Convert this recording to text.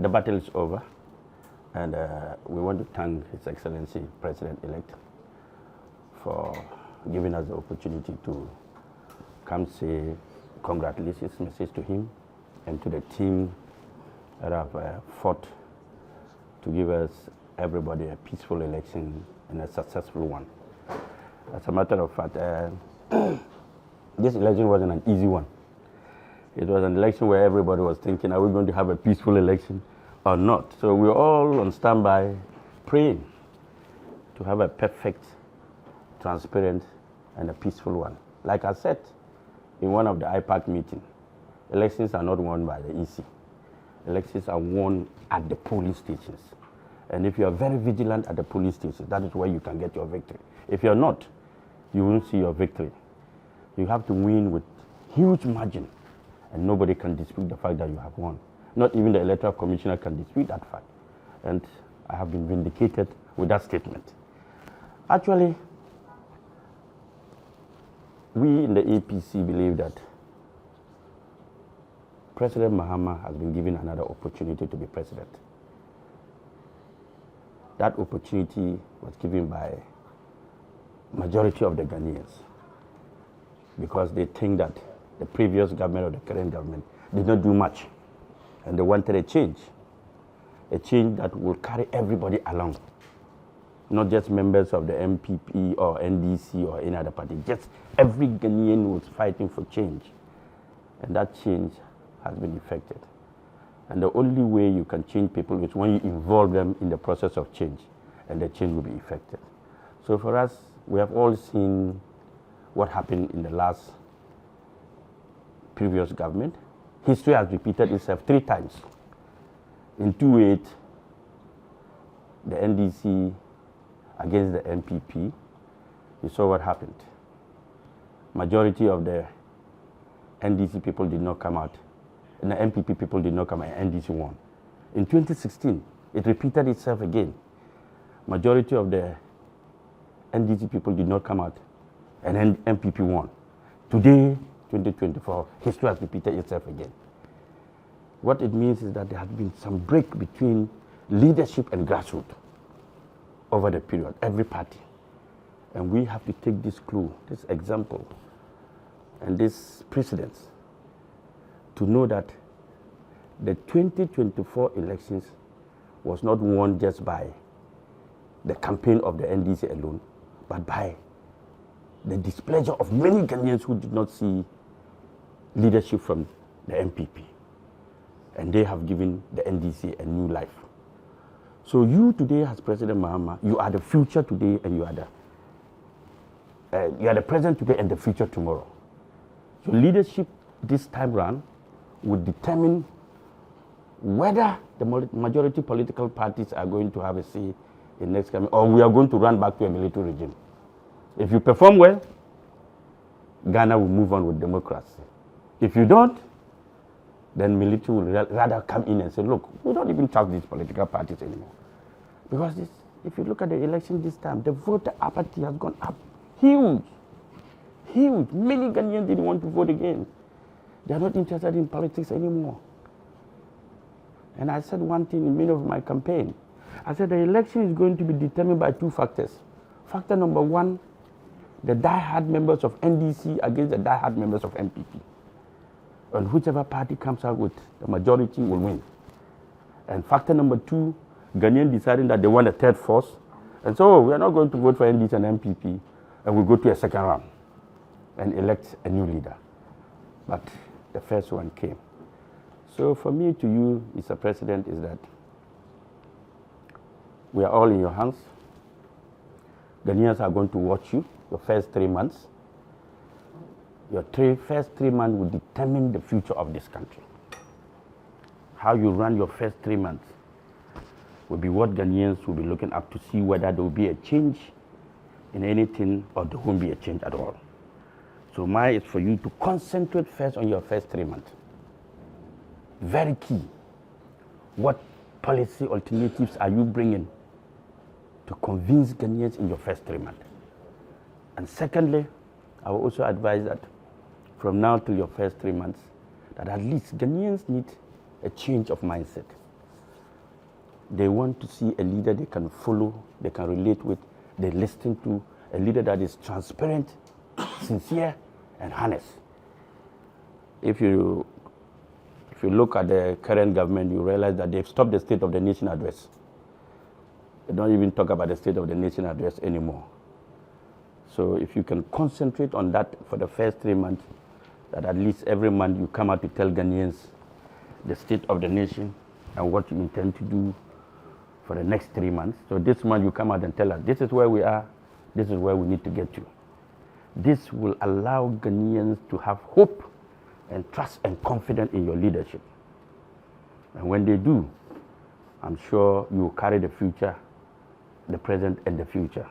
the battle is over, and we want to thank His Excellency President-elect for giving us the opportunity to come say congratulations message to him and to the team that have fought to give us, everybody, a peaceful election and a successful one. As a matter of fact, this election wasn't an easy one. It was an election where everybody was thinking, are we going to have a peaceful election or not? So we were all on standby praying to have a perfect, transparent, and a peaceful one. Like I said in one of the IPAC meetings, elections are not won by the EC. Elections are won at the polling stations. And if you are very vigilant at the polling stations, that is where you can get your victory. If you're not, you won't see your victory. You have to win with huge margin, and nobody can dispute the fact that you have won. Not even the electoral commissioner can dispute that fact. And I have been vindicated with that statement. Actually, we in the APC believe that President Mahama has been given another opportunity to be president. That opportunity was given by majority of the Ghanaians because they think that the previous government or the current government did not do much, and they wanted a change that will carry everybody along, not just members of the MPP or NDC or any other party, just every Ghanaian was fighting for change, and that change has been effected. And the only way you can change people is when you involve them in the process of change, and the change will be effected. So for us, we have all seen what happened in the last previous government. History has repeated itself 3 times. In 2008, the NDC against the MPP, you saw what happened. Majority of the NDC people did not come out, and the MPP people did not come out, and NDC won. In 2016, it repeated itself again. Majority of the NDC people did not come out, and then MPP won. Today, 2024, history has repeated itself again. What it means is that there has been some break between leadership and grassroots over the period, every party. And we have to take this clue, this example, and this precedence to know that the 2024 elections was not won just by the campaign of the NDC alone, but by the displeasure of many Ghanaians who did not see leadership from the MPP. And they have given the NDC a new life. So you today, as President Mahama, you are the future today, and you are the present today and the future tomorrow. So leadership this time round would determine whether the majority political parties are going to have a say in next coming, or we are going to run back to a military regime. If you perform well, Ghana will move on with democracy. If you don't, then military will rather come in and say, look, we don't even trust these political parties anymore. Because if you look at the election this time, the voter apathy has gone up. Huge. Huge. Many Ghanaians didn't want to vote again. They are not interested in politics anymore. And I said one thing in the middle of my campaign. I said the election is going to be determined by 2 factors. Factor number 1, the die-hard members of NDC against the die-hard members of MPP. And whichever party comes out with the majority will win. And factor number 2, Ghanaians deciding that they want a third force. And so we are not going to vote for NDC and MPP, and we'll go to a second round and elect a new leader. But the first one came. So for me to you, Mr. President, is that we are all in your hands. Ghanaians are going to watch you your first 3 months. Your first 3 months will determine the future of this country. How you run your first 3 months will be what Ghanaians will be looking up to see whether there will be a change in anything or there won't be a change at all. So mine is for you to concentrate first on your first 3 months. Very key. What policy alternatives are you bringing to convince Ghanaians in your first 3 months? And secondly, I will also advise that from now till your first 3 months, that at least Ghanaians need a change of mindset. They want to see a leader they can follow, they can relate with, they listen to, a leader that is transparent, sincere, and honest. If you look at the current government, you realize that they've stopped the State of the Nation address. They don't even talk about the State of the Nation address anymore. So if you can concentrate on that for the first 3 months, that at least every month you come out to tell Ghanaians the state of the nation and what you intend to do for the next 3 months. So this month you come out and tell us, this is where we are, this is where we need to get to. This will allow Ghanaians to have hope and trust and confidence in your leadership. And when they do, I'm sure you will carry the future, the present, and the future.